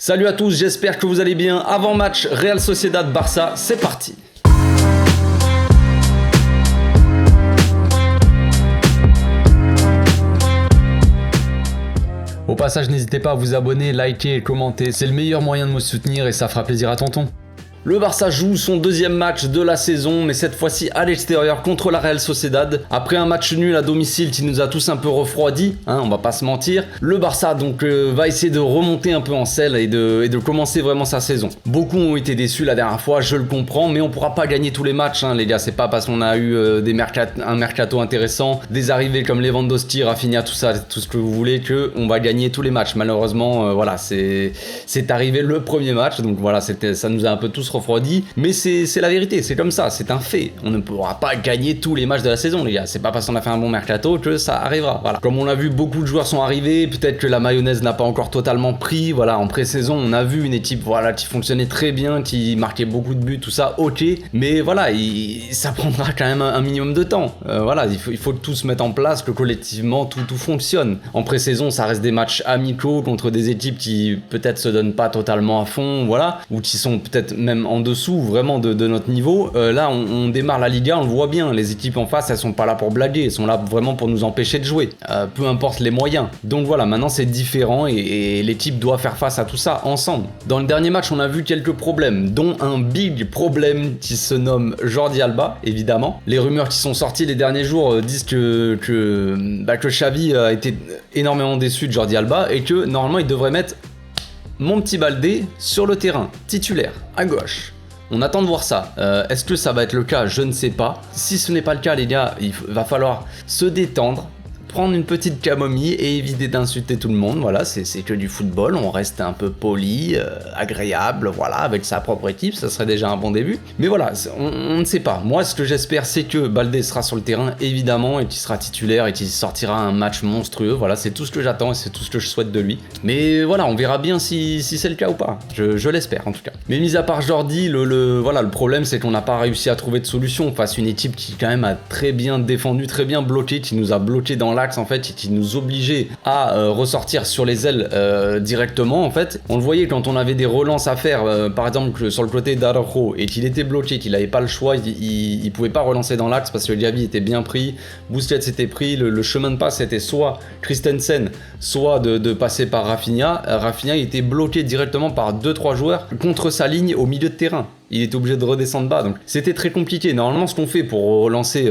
Salut à tous, j'espère que vous allez bien. Avant match Real Sociedad-Barça, c'est parti. Au passage, n'hésitez pas à vous abonner, liker et commenter, c'est le meilleur moyen de me soutenir et ça fera plaisir à tonton. Le Barça joue son deuxième match de la saison, mais cette fois-ci à l'extérieur contre la Real Sociedad. Après un match nul à domicile qui nous a tous un peu refroidis, on va pas se mentir, le Barça donc va essayer de remonter un peu en selle et de commencer vraiment sa saison. Beaucoup ont été déçus la dernière fois, je le comprends, mais on pourra pas gagner tous les matchs, les gars. C'est pas parce qu'on a eu un mercato intéressant, des arrivées comme Lewandowski, Rafinha, tout ça, tout ce que vous voulez, que on va gagner tous les matchs. Malheureusement, voilà, c'est arrivé le premier match, donc voilà, ça nous a un peu tous refroidi, mais c'est la vérité, c'est comme ça, c'est un fait. On ne pourra pas gagner tous les matchs de la saison, les gars. C'est pas parce qu'on a fait un bon mercato que ça arrivera. Voilà. Comme on l'a vu, beaucoup de joueurs sont arrivés, peut-être que la mayonnaise n'a pas encore totalement pris. Voilà, en pré-saison, on a vu une équipe qui fonctionnait très bien, qui marquait beaucoup de buts, tout ça, ok. Mais voilà, ça prendra quand même un minimum de temps. Voilà, il faut que tout se mette en place, que collectivement tout fonctionne. En pré-saison, ça reste des matchs amicaux contre des équipes qui peut-être se donnent pas totalement à fond, voilà, ou qui sont peut-être même en dessous vraiment de notre niveau. Là on démarre la Liga, on le voit bien, les équipes en face elles sont pas là pour blaguer, elles sont là vraiment pour nous empêcher de jouer, peu importe les moyens. Donc voilà, maintenant c'est différent et l'équipe doit faire face à tout ça ensemble. Dans le dernier match on a vu quelques problèmes, dont un big problème qui se nomme Jordi Alba, évidemment. Les rumeurs qui sont sorties les derniers jours disent que Xavi a été énormément déçu de Jordi Alba et que normalement il devrait mettre mon petit Baldé sur le terrain, titulaire, à gauche. On attend de voir ça. Est-ce que ça va être le cas? Je ne sais pas. Si ce n'est pas le cas, les gars, il va falloir se détendre, prendre une petite camomille et éviter d'insulter tout le monde. Voilà, c'est que du football, on reste un peu poli, agréable, voilà, avec sa propre équipe, ça serait déjà un bon début. Mais voilà, on ne sait pas. Moi, ce que j'espère, c'est que Baldé sera sur le terrain, évidemment, et qu'il sera titulaire et qu'il sortira un match monstrueux. Voilà, c'est tout ce que j'attends et c'est tout ce que je souhaite de lui. Mais voilà, on verra bien si c'est le cas ou pas. Je l'espère, en tout cas. Mais mis à part Jordi, le problème, c'est qu'on n'a pas réussi à trouver de solution face à une équipe qui, quand même, a très bien défendu, très bien bloqué, qui nous a bloqué dans l'axe en fait, qui nous obligeait à ressortir sur les ailes directement en fait. On le voyait quand on avait des relances à faire, par exemple sur le côté d'Araujo et qu'il était bloqué, qu'il n'avait pas le choix, il pouvait pas relancer dans l'axe parce que Gavi était bien pris, Busquets était pris, le chemin de passe était soit Christensen, soit de passer par Rafinha. Rafinha il était bloqué directement par 2-3 joueurs contre sa ligne au milieu de terrain. Il était obligé de redescendre bas, donc c'était très compliqué. Normalement, ce qu'on fait pour relancer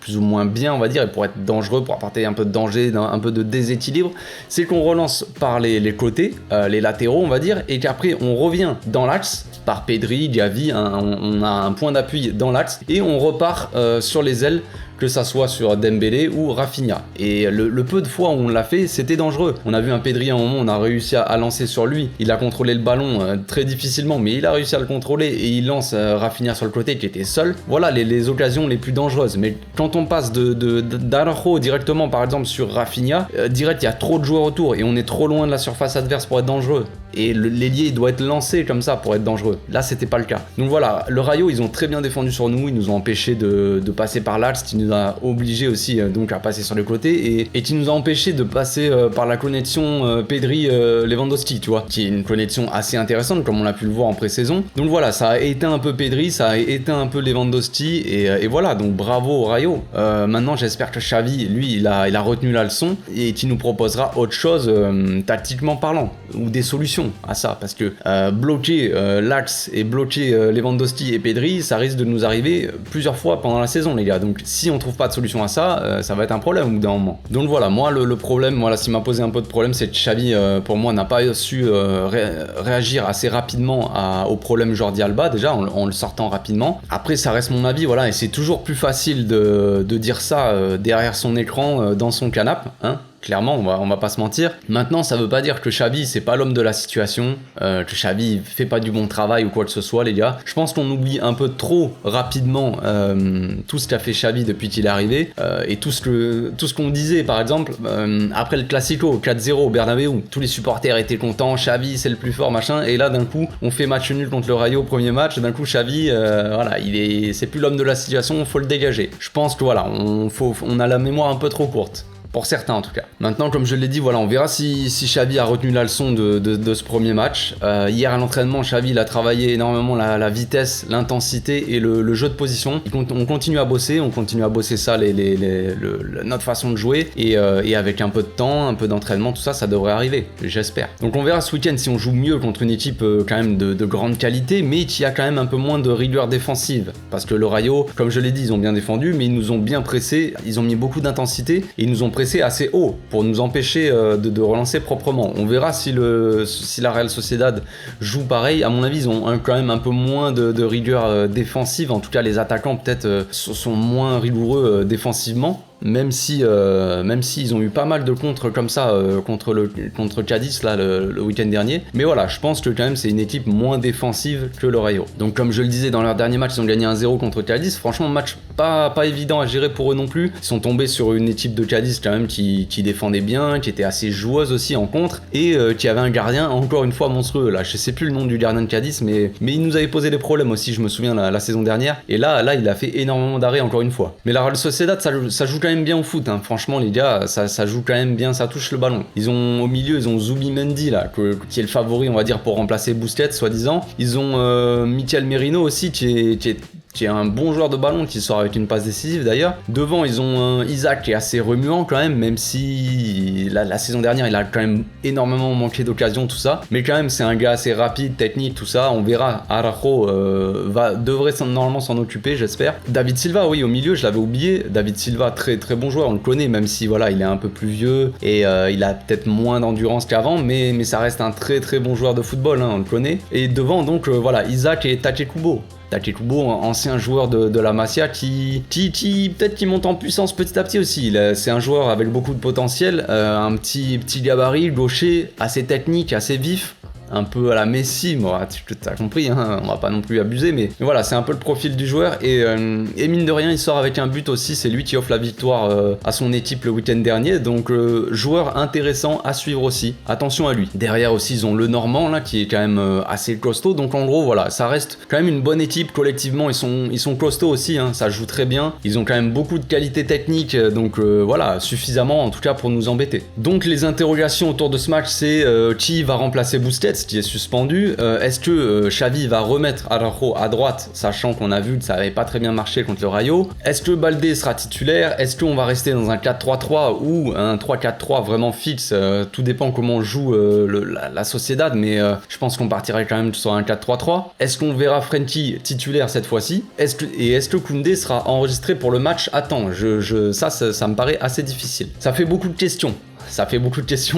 plus ou moins bien, on va dire, et pour être dangereux, pour apporter un peu de danger, un peu de déséquilibre, c'est qu'on relance par les côtés, les latéraux, on va dire, et qu'après on revient dans l'axe, par Pedri, Gavi, on a un point d'appui dans l'axe, et on repart sur les ailes, que ça soit sur Dembélé ou Rafinha. Et le peu de fois où on l'a fait, c'était dangereux. On a vu un Pedri à un moment, on a réussi à lancer sur lui. Il a contrôlé le ballon très difficilement, mais il a réussi à le contrôler et il lance Rafinha sur le côté qui était seul. Voilà les occasions les plus dangereuses. Mais quand on passe d'Araujo directement, par exemple, sur Rafinha, direct, il y a trop de joueurs autour et on est trop loin de la surface adverse pour être dangereux. Et l'ailier il doit être lancé comme ça pour être dangereux. Là c'était pas le cas. Donc voilà, le Rayo ils ont très bien défendu sur nous, ils nous ont empêché de passer par l'axe, qui nous a obligé aussi donc à passer sur les côtés et qui nous a empêché de passer par la connexion Pedri-Lewandowski, tu vois, qui est une connexion assez intéressante comme on l'a pu le voir en pré-saison. Donc voilà, ça a éteint un peu Pedri, ça a éteint un peu Lewandowski et voilà, donc bravo au Rayo. Maintenant j'espère que Xavi, lui, il a retenu la leçon et qui nous proposera autre chose tactiquement parlant, ou des solutions à ça, parce que bloquer l'axe et bloquer Lewandowski et Pedri, ça risque de nous arriver plusieurs fois pendant la saison, les gars. Donc si on trouve pas de solution à ça, ça va être un problème au bout d'un moment. Donc voilà, moi le problème, voilà, ce qui m'a posé un peu de problème, c'est que Xavi pour moi n'a pas su réagir assez rapidement au problème Jordi Alba, déjà en le sortant rapidement. Après ça reste mon avis, voilà, et c'est toujours plus facile de dire ça derrière son écran, dans son canapé, clairement, on va pas se mentir. Maintenant, ça veut pas dire que Xavi, c'est pas l'homme de la situation, que Xavi fait pas du bon travail ou quoi que ce soit, les gars. Je pense qu'on oublie un peu trop rapidement tout ce qu'a fait Xavi depuis qu'il est arrivé, et tout ce qu'on disait, par exemple, après le Classico, 4-0 au Bernabéu, tous les supporters étaient contents, Xavi c'est le plus fort, machin, et là d'un coup, on fait match nul contre le Rayo au premier match, d'un coup Xavi, voilà, c'est plus l'homme de la situation, faut le dégager. Je pense que voilà, on a la mémoire un peu trop courte. pour certains en tout cas. Maintenant, comme je l'ai dit, voilà, on verra si Xavi a retenu la leçon de ce premier match. Hier à l'entraînement, Xavi il a travaillé énormément la vitesse, l'intensité et le jeu de position. On continue à bosser ça, notre façon de jouer, et avec un peu de temps, un peu d'entraînement, tout ça, ça devrait arriver, j'espère. Donc on verra ce week-end si on joue mieux contre une équipe quand même de grande qualité, mais qui a quand même un peu moins de rigueur défensive, parce que le Rayo, comme je l'ai dit, ils ont bien défendu, mais ils nous ont bien pressé, ils ont mis beaucoup d'intensité et ils nous ont pressé assez haut pour nous empêcher de relancer proprement. On verra si la Real Sociedad joue pareil. À mon avis, ils ont quand même un peu moins de rigueur défensive, en tout cas les attaquants peut-être sont moins rigoureux défensivement. Même si ils ont eu pas mal de contres comme ça contre Cadiz là, le week-end dernier. Mais voilà, je pense que quand même c'est une équipe moins défensive que le Rayo. Donc comme je le disais, dans leur dernier match, ils ont gagné 1-0 contre Cadiz. Franchement, match pas évident à gérer pour eux non plus. Ils sont tombés sur une équipe de Cadiz quand même qui défendait bien, qui était assez joueuse aussi en contre, et qui avait un gardien encore une fois monstrueux. Là, je sais plus le nom du gardien de Cadiz, mais il nous avait posé des problèmes aussi, je me souviens la saison dernière. Et là il a fait énormément d'arrêts encore une fois. Mais la Real Sociedad, ça joue quand même bien au foot, hein. Franchement les gars, ça joue quand même bien, ça touche le ballon. Au milieu, ils ont Zubimendi là, qui est le favori on va dire pour remplacer Busquets soi-disant. Ils ont Mikel Merino aussi qui est un bon joueur de ballon, qui sort avec une passe décisive d'ailleurs. Devant, ils ont Isaac qui est assez remuant quand même si la saison dernière il a quand même énormément manqué d'occasions, tout ça. Mais quand même c'est un gars assez rapide, technique, tout ça. On verra, Araujo devrait normalement s'en occuper, j'espère. David Silva, oui, au milieu, je l'avais oublié. David Silva, très très bon joueur, on le connaît, même si voilà, il est un peu plus vieux et il a peut-être moins d'endurance qu'avant, mais ça reste un très très bon joueur de football, hein, on le connaît. Et devant donc voilà, Isaac et Takekubo, ancien joueur de la Masia qui peut-être qui monte en puissance petit à petit aussi. C'est un joueur avec beaucoup de potentiel, un petit gabarit, gaucher, assez technique, assez vif. Un peu à la Messi, moi, tu as compris, hein, on va pas non plus abuser, mais voilà, c'est un peu le profil du joueur, et mine de rien, il sort avec un but aussi, c'est lui qui offre la victoire à son équipe le week-end dernier, donc joueur intéressant à suivre aussi, attention à lui. Derrière aussi, ils ont le Normand, là, qui est quand même assez costaud, donc en gros, voilà, ça reste quand même une bonne équipe, collectivement, ils sont costauds aussi, hein, ça joue très bien, ils ont quand même beaucoup de qualité technique, donc voilà, suffisamment en tout cas pour nous embêter. Donc les interrogations autour de ce match, c'est qui va remplacer Busquets, qui est suspendu. Est-ce que Xavi va remettre Araujo à droite, sachant qu'on a vu que ça n'avait pas très bien marché contre le Rayo? Est-ce que Baldé sera titulaire? Est-ce qu'on va rester dans un 4-3-3 ou un 3-4-3 vraiment fixe? Tout dépend comment joue la Sociedad, mais je pense qu'on partirait quand même sur un 4-3-3. Est-ce qu'on verra Frenkie titulaire cette fois-ci? Est-ce que Koundé sera enregistré pour le match à temps? Ça me paraît assez difficile. Ça fait beaucoup de questions.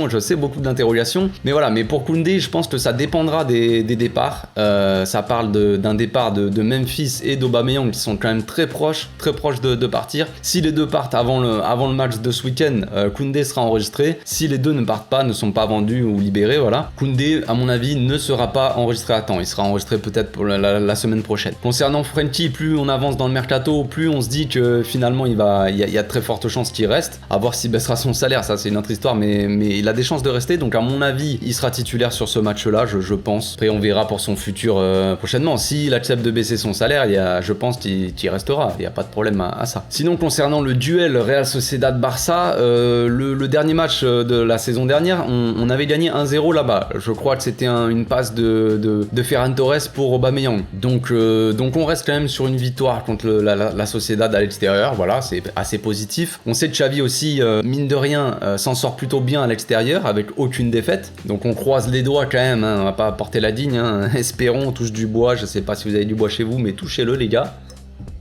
Je sais, beaucoup d'interrogations. Mais voilà, mais pour Koundé, je pense que ça dépendra des départs. Ça parle d'un départ de Memphis et d'Aubameyang qui sont quand même très proches de partir. Si les deux partent avant le match de ce week-end, Koundé sera enregistré. Si les deux ne partent pas, ne sont pas vendus ou libérés, voilà, Koundé, à mon avis, ne sera pas enregistré à temps. Il sera enregistré peut-être pour la semaine prochaine. Concernant Frenkie, plus on avance dans le mercato, plus on se dit que finalement il y a de très fortes chances qu'il reste. À voir s'il baissera son salaire, ça c'est une autre histoire. Mais il a des chances de rester, donc à mon avis il sera titulaire sur ce match là, je pense. Après on verra pour son futur prochainement. S'il accepte de baisser son salaire, je pense qu'il restera, il n'y a pas de problème à ça. Sinon concernant le duel Real Sociedad-Barça, le dernier match de la saison dernière, on avait gagné 1-0 là-bas. Je crois que c'était une passe de Ferran Torres pour Aubameyang, donc on reste quand même sur une victoire contre la Sociedad à l'extérieur. Voilà, c'est assez positif. On sait que Xavi aussi, mine de rien, s'en sort plutôt bien à l'extérieur avec aucune défaite, donc on croise les doigts quand même, hein, on va pas porter la digne, hein. Espérons, on touche du bois, je sais pas si vous avez du bois chez vous, mais touchez-le les gars.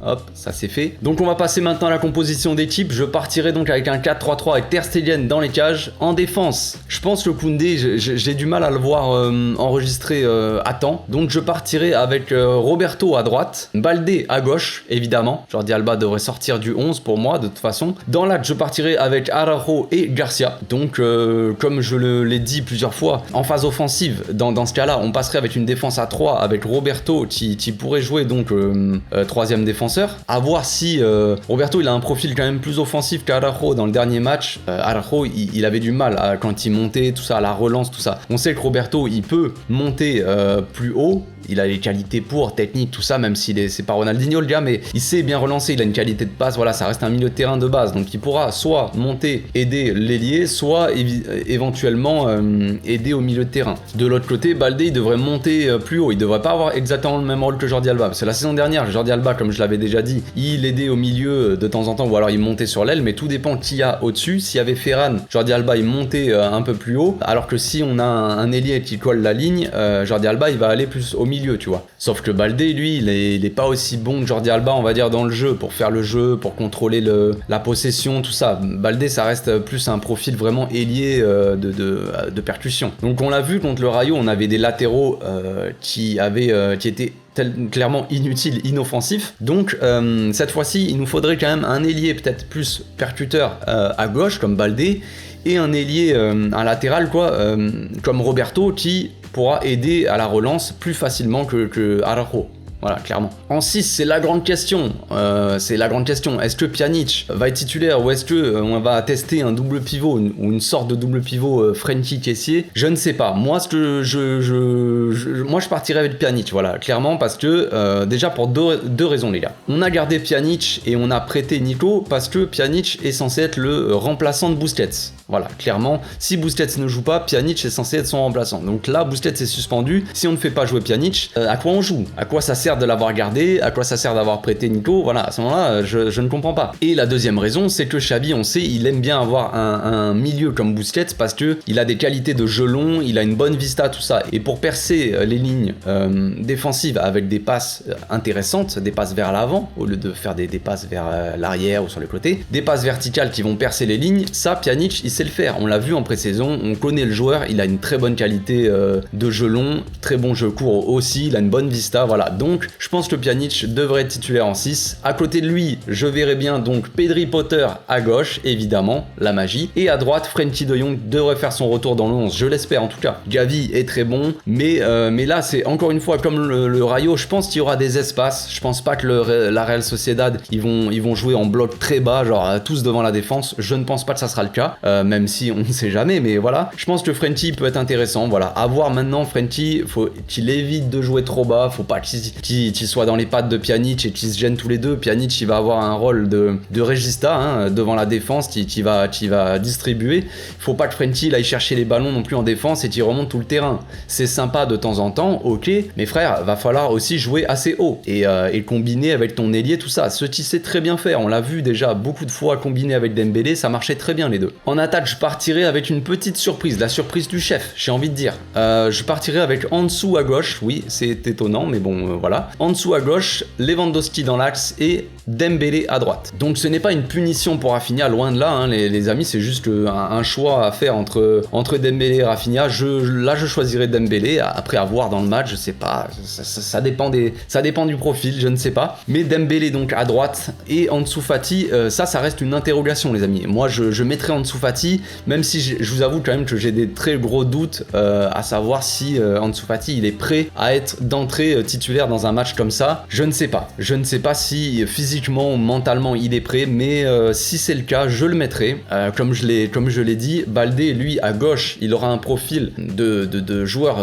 Hop, ça c'est fait. Donc on va passer maintenant à la composition d'équipe. Je partirai donc avec un 4-3-3 avec Ter Stegen dans les cages. En défense, je pense que Koundé, j'ai du mal à le voir enregistré à temps. Donc je partirai avec Roberto à droite, Baldé à gauche, évidemment. Jordi Alba devrait sortir du 11 pour moi, de toute façon. Dans l'axe, je partirai avec Araujo et Garcia. Donc comme je l'ai dit plusieurs fois, en phase offensive, dans ce cas-là, on passerait avec une défense à 3 avec Roberto qui pourrait jouer donc troisième défenseur, défenseurs. À voir si Roberto il a un profil quand même plus offensif qu'Araujo dans le dernier match. Araujo il avait du mal quand il montait, tout ça, à la relance, tout ça. On sait que Roberto il peut monter plus haut. Il a les qualités pour, technique, tout ça, même si c'est pas Ronaldinho le gars, mais il sait bien relancer, il a une qualité de passe, voilà, ça reste un milieu de terrain de base, donc il pourra soit monter, aider l'ailier, soit éventuellement aider au milieu de terrain. De l'autre côté, Baldé, il devrait monter plus haut, il devrait pas avoir exactement le même rôle que Jordi Alba, parce que la saison dernière, Jordi Alba, comme je l'avais déjà dit, il aidait au milieu de temps en temps, ou alors il montait sur l'aile, mais tout dépend qui y a au-dessus. S'il y avait Ferran, Jordi Alba, il montait un peu plus haut, alors que si on a un ailier qui colle la ligne, Jordi Alba, il va aller plus au milieu, tu vois. Sauf que Baldé, lui, il est pas aussi bon que Jordi Alba, on va dire, dans le jeu, pour faire le jeu, pour contrôler la possession, tout ça. Baldé, ça reste plus un profil vraiment ailier de percussion. Donc on l'a vu contre le Rayo, on avait des latéraux qui étaient clairement inutiles, inoffensifs. Donc cette fois-ci, il nous faudrait quand même un ailier peut-être plus percuteur à gauche, comme Baldé, et un ailier, un latéral, quoi, comme Roberto, qui pourra aider à la relance plus facilement que Araujo. Voilà, clairement. En 6, c'est la grande question. Est-ce que Pjanic va être titulaire ou est-ce que on va tester un double pivot ou une sorte de double pivot Frenkie-Kessié? Je ne sais pas. Moi, je partirais avec Pjanic, voilà, clairement, parce que déjà pour deux raisons, les gars. On a gardé Pjanic et on a prêté Nico parce que Pjanic est censé être le remplaçant de Busquets. Voilà, clairement, si Busquets ne joue pas, Pjanic est censé être son remplaçant. Donc là, Busquets est suspendu. Si on ne fait pas jouer Pjanic, à quoi on joue? À quoi ça sert de l'avoir gardé? À quoi ça sert d'avoir prêté Nico? Voilà, à ce moment-là, je ne comprends pas. Et la deuxième raison, c'est que Xavi, on sait, il aime bien avoir un milieu comme Busquets parce que il a des qualités de jeu long, il a une bonne vista, tout ça. Et pour percer les lignes défensives avec des passes intéressantes, des passes vers l'avant, au lieu de faire des passes vers l'arrière ou sur les côtés, des passes verticales qui vont percer les lignes, ça, Pjanic, il sait le faire. On l'a vu en pré-saison, on connaît le joueur, il a une très bonne qualité de jeu long, très bon jeu court aussi, il a une bonne vista, voilà. Donc, je pense que Pjanic devrait être titulaire en 6. À côté de lui, je verrais bien donc Pedri Potter à gauche, évidemment, la magie. Et à droite, Frenkie de Jong devrait faire son retour dans le 11, je l'espère en tout cas. Gavi est très bon, mais là, c'est encore une fois comme le Rayo, je pense qu'il y aura des espaces. Je pense pas que la Real Sociedad, ils vont jouer en bloc très bas, genre tous devant la défense. Je ne pense pas que ça sera le cas, même si on ne sait jamais, mais voilà. Je pense que Frenkie peut être intéressant, voilà. À voir maintenant, Frenkie, faut qu'il évite de jouer trop bas, faut pas qu'il soit dans les pattes de Pjanic et qu'ils se gênent tous les deux. Pjanic, il va avoir un rôle de régista hein, devant la défense, qui va distribuer. Faut pas que Frenkie aille chercher les ballons non plus en défense et qu'il remonte tout le terrain. C'est sympa de temps en temps, ok, mais frère, va falloir aussi jouer assez haut et combiner avec ton ailier, tout ça. Ce qu'il sait très bien faire, on l'a vu déjà beaucoup de fois combiner avec Dembélé, ça marchait très bien les deux. En attaque, je partirais avec une petite surprise, la surprise du chef, j'ai envie de dire. Je partirais avec Ansu à gauche, oui, c'est étonnant, mais bon, voilà. Ansu à gauche, Lewandowski dans l'axe et Dembélé à droite. Donc ce n'est pas une punition pour Rafinha, loin de là, hein, les amis, c'est juste un choix à faire entre Dembélé et Rafinha. Là, je choisirais Dembélé, après à voir dans le match, je sais pas, ça dépend du profil, je ne sais pas. Mais Dembélé donc à droite et Ansu Fati, ça reste une interrogation, les amis. Moi, je mettrais Ansu Fati, même si je vous avoue quand même que j'ai des très gros doutes à savoir si Ansu Fati il est prêt à être d'entrée titulaire dans un match comme ça. Je ne sais pas si physiquement ou mentalement il est prêt, mais si c'est le cas, je le mettrai. Comme je l'ai dit, Baldé, lui, à gauche, il aura un profil de joueur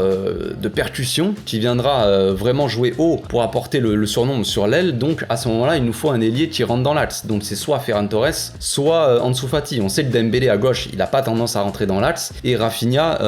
de percussion qui viendra vraiment jouer haut pour apporter le surnombre sur l'aile. Donc à ce moment-là, il nous faut un ailier qui rentre dans l'axe. Donc c'est soit Ferran Torres, soit Ansu Fati. On sait que Dembélé à gauche, il n'a pas tendance à rentrer dans l'axe. Et Rafinha,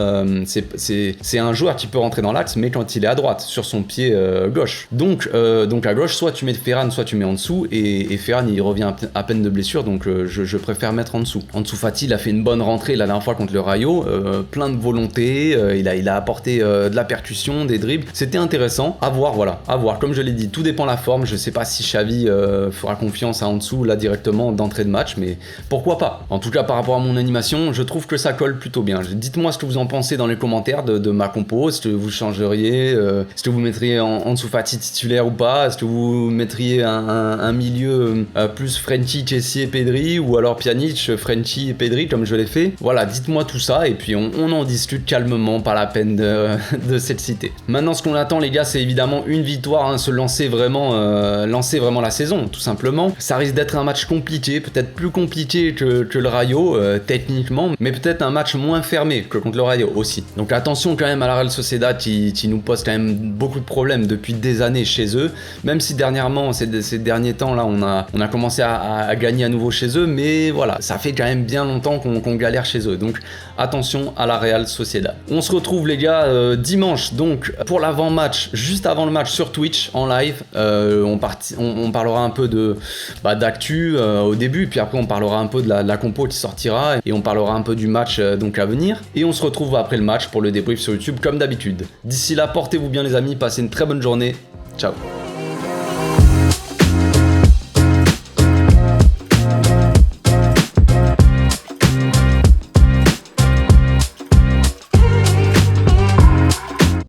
c'est un joueur qui peut rentrer dans l'axe, mais quand il est à droite, sur son pied gauche. Donc à gauche, soit tu mets Ferran, soit tu mets Ansu. Et Ferran, il revient à peine de blessure, donc je préfère mettre Ansu. Ansu Fati, il a fait une bonne rentrée la dernière fois contre le Rayo, plein de volonté, il a apporté de la percussion, des dribbles. C'était intéressant. À voir, voilà. À voir. Comme je l'ai dit, tout dépend de la forme. Je sais pas si Xavi fera confiance à Ansu là directement d'entrée de match, mais pourquoi pas. En tout cas, par rapport à mon animation, je trouve que ça colle plutôt bien. Dites-moi ce que vous en pensez dans les commentaires de ma compo, est-ce que vous changeriez, est-ce que vous mettriez en dessous Fati titulaire ou pas, est-ce que vous mettriez un milieu plus Frenkie, Kessie et Pedri, ou alors Pjanic, Frenkie et Pedri comme je l'ai fait. Voilà, dites-moi tout ça et puis on en discute calmement, pas la peine de s'exciter. Maintenant ce qu'on attend les gars, c'est évidemment une victoire, hein, se lancer vraiment la saison tout simplement. Ça risque d'être un match compliqué, peut-être plus compliqué que le Rayo techniquement, mais peut-être un match moins fermé que contre le Rayo aussi. Donc attention quand même à la Real Sociedad qui nous pose quand même beaucoup de problèmes depuis des années chez eux, même si dernièrement, ces derniers temps là, on a commencé à gagner à nouveau chez eux, mais voilà, ça fait quand même bien longtemps qu'on galère chez eux, donc attention à la Real Sociedad. On se retrouve les gars dimanche donc pour l'avant-match, juste avant le match sur Twitch en live. On parlera un peu d'actu au début, puis après on parlera un peu de la compo qui sortira et on parlera un peu du match donc à venir, et on se retrouve après le match pour le débrief sur YouTube comme d'habitude. D'ici là, portez-vous bien les amis, passez une très bonne journée, ciao.